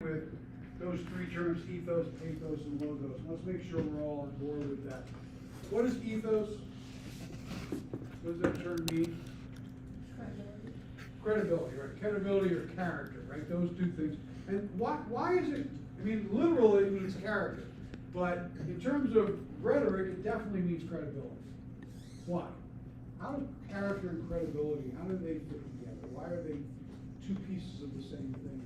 with those three terms, ethos, pathos, and logos. Let's make sure we're all on board with that. What is ethos? What does that term mean? Credibility, right? Credibility or character, right? Those two things. And why is it, I mean, literally it means character, but in terms of rhetoric, it definitely means credibility. Why? How do character and credibility, how do they fit together? Why are they two pieces of the same thing?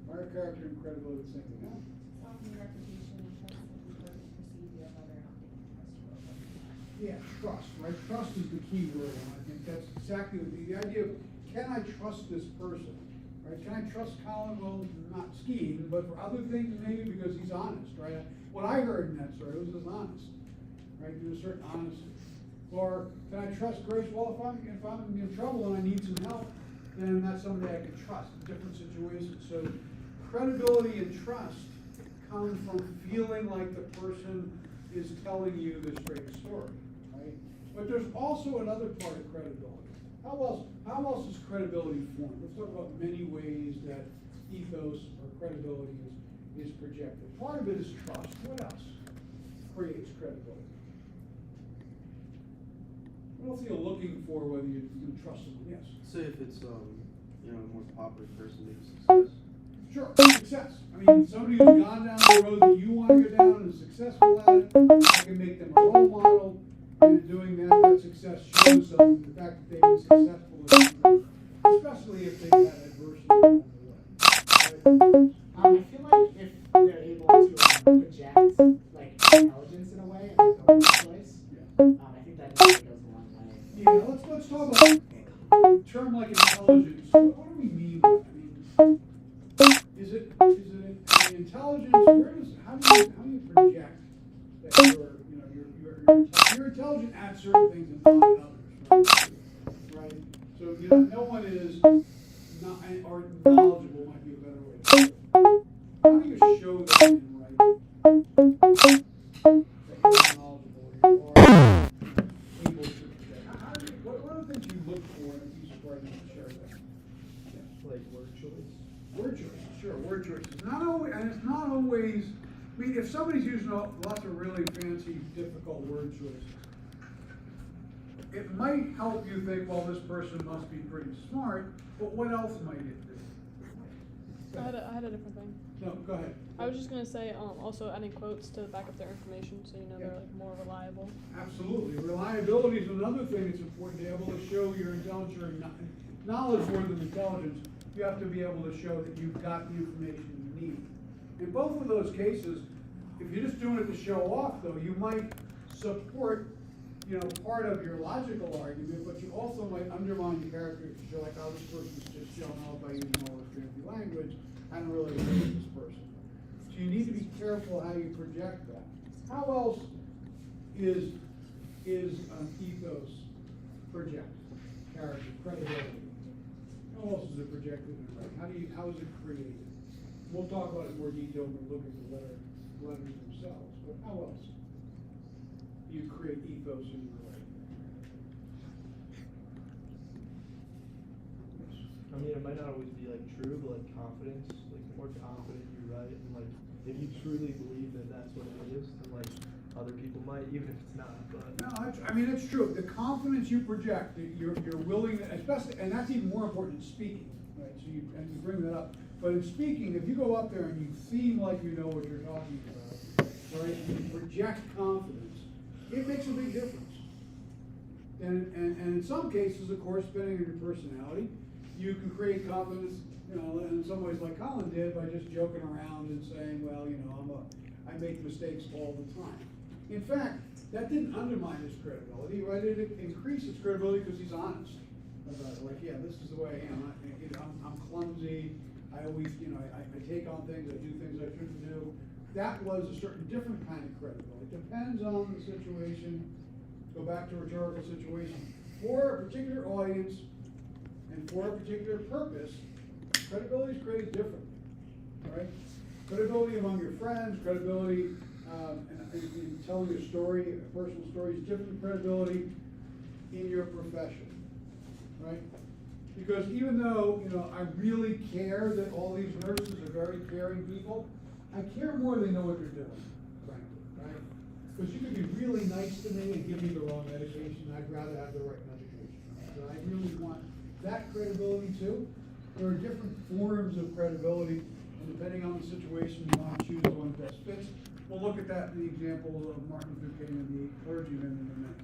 Why are character and credibility the same thing? Often reputation and trust that the person perceive you as whether or not they can trust you over. Yeah, trust, right? Trust is the key word, and I think that's exactly the idea of, can I trust this person, right? Can I trust Colin? Well, not skiing, but for other things maybe because he's honest, right? What I heard in that story was he's honest, right? There's a certain honesty. Or can I trust Grace? Well, if I'm in trouble and I need some help, then that's somebody I can trust in different situations. So credibility and trust come from feeling like the person is telling you the straight story, right? But there's also another part of credibility. How else is credibility formed? Let's talk about many ways that ethos or credibility is projected. Part of it is trust. What else creates credibility? What else are you looking for whether you can trust someone? Yes. Say if it's a more popular person, maybe success. Sure, success. I mean, somebody who's gone down the road that you want to go down and is successful at it, I can make them a role model, and in doing that success shows them the fact that they've been successful in something, especially if they've had adversity along the way. Right? I feel like if they're able to project like intelligence in a way in like the workplace, I think that really goes a long way. Yeah, let's talk about a term like intelligence. What do we mean by it? I mean, is it intelligence? How do you project that you're intelligent at certain things and not at others, right? So no one is not, or knowledgeable might be a better way to say it. How do you show that in writing? That you're knowledgeable or you are able to project? What are the things you look for in a piece of writing to share that? Yeah. Like word choice. Word choices, sure, word choices. Not always, and it's not always, I mean, if somebody's using lots of really fancy, difficult word choices, it might help you think, well, this person must be pretty smart, but what else might it do? I had a different thing. No, go ahead. I was just gonna say, also adding quotes to back up their information, so you know they're like more reliable. Absolutely. Reliability is another thing that's important, to be able to show your intelligence or knowledge more than intelligence. You have to be able to show that you've got the information you need. In both of those cases, if you're just doing it to show off, though, you might support, part of your logical argument, but you also might undermine the character to show like, oh, this person's just showing off by using all this fancy language. I don't really agree with this person. So you need to be careful how you project that. How else is ethos projected? Character, credibility. How else is it projected in writing? How is it created? We'll talk about it in more detail when we look at the letters themselves, but how else do you create ethos in your writing? Yes. I mean, it might not always be like true, but like confidence, like the more confident you write, and like if you truly believe that that's what it is, then like other people might, even if it's not. But No, I mean, it's true. The confidence you project, that you're willing, especially, and that's even more important in speaking, right? So you bring that up. But in speaking, if you go up there and you seem like you know what you're talking about, right, and you project confidence, it makes a big difference. And in some cases, of course, depending on your personality, you can create confidence, in some ways like Colin did by just joking around and saying, well, I make mistakes all the time. In fact, that didn't undermine his credibility, right? It increased his credibility because he's honest about it. Like, yeah, this is the way I am. I'm clumsy. I always, I take on things. I do things I shouldn't do. That was a certain different kind of credibility. It depends on the situation. Go back to a rhetorical situation. For a particular audience and for a particular purpose, credibility is created differently, right? Credibility among your friends, credibility in telling a story, a personal story, is different than credibility in your profession, right? Because even though, you know, I really care that all these nurses are very caring people, I care more they know what they're doing, frankly, right? Because you could be really nice to me and give me the wrong medication, I'd rather have the right medication. So I really want that credibility too. There are different forms of credibility, and depending on the situation, you want to choose the one that best fits. We'll look at that in the example of Martin Luther King and the clergyman in a minute.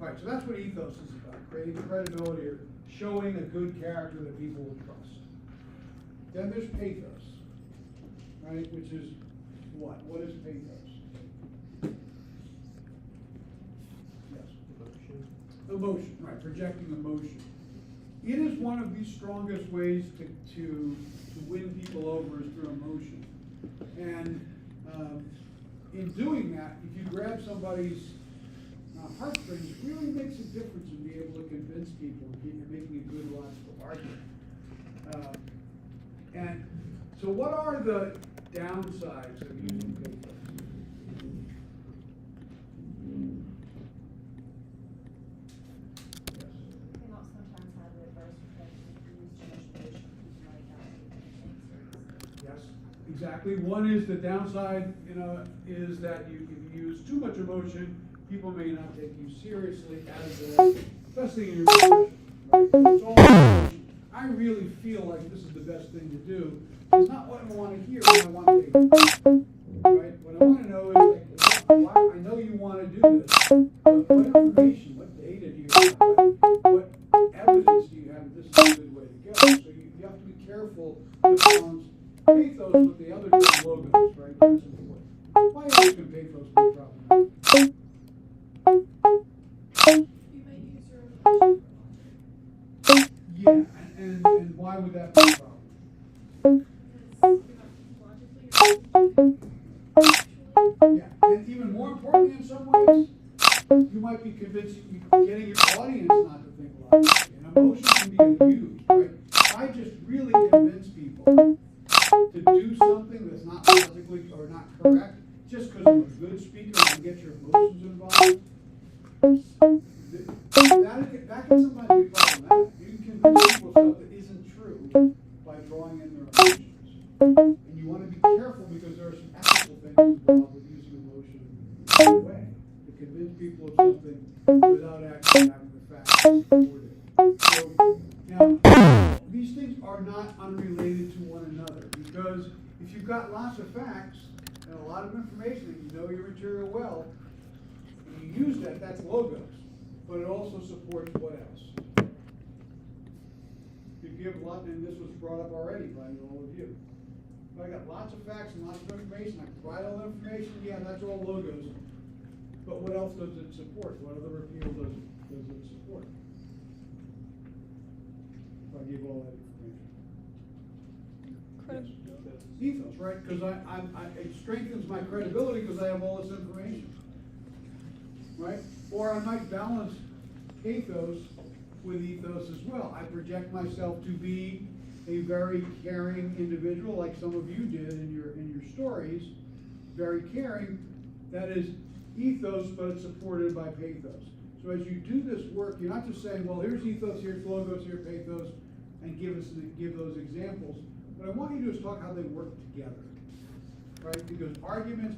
All right, so that's what ethos is about, creating credibility or showing a good character that people will trust. Then there's pathos, right, which is what? What is pathos? Yes. Emotion. Emotion, right, projecting emotion. It is one of the strongest ways to win people over is through emotion. And in doing that, if you grab somebody's heartstrings, it really makes a difference in being able to convince people and making a good logical argument. And so what are the downsides of using pathos? Yes. Can also sometimes have the adverse effect if you use too much emotion, people might not take things seriously. Yes, exactly. One is the downside, you know, is that if you use too much emotion, people may not take you seriously as a, especially in your profession, right? It's all emotion. I really feel like this is the best thing to do. It's not what I want to hear when I want to hear. Right? What I want to know is like, why, I know you want to do this, but what information, what data do you have? What evidence do you have that this is a good way to go? So you have to be careful to balance pathos with the other two logos, right? That's important. Why else can pathos be problematic? You may use your emotion for logic. Yeah, and why would that be a problem? Yeah, and even more importantly in some ways, you might be convincing, getting your audience not to think logically. And emotion can be abused, right? If I just really convince people to do something that's not logically or not correct, just because I'm a good speaker and I get your emotions involved, that can sometimes be problematic. You can convince people stuff that isn't true by drawing in their emotions. And you want to be careful because there are some ethical things involved with using emotion in a way to convince people of something without actually having the facts to support it. So, now, these things are not unrelated to one another because if you've got lots of facts and a lot of information and you know your material well, and you use that, that's logos. But it also supports what else? You give a lot, and this was brought up already by all of you. If I got lots of facts and lots of information, I provide all the information, yeah, that's all logos. But what else does it support? What other appeal does it support? If I give all that information. Yes. Ethos, right? Because it strengthens my credibility because I have all this information. Right? Or I might balance pathos with ethos as well. I project myself to be a very caring individual, like some of you did in your stories. Very caring. That is ethos, but it's supported by pathos. So as you do this work, you're not just saying, well, here's ethos, here's logos, here's pathos, and give those examples. What I want you to do is talk how they work together. Right? Because arguments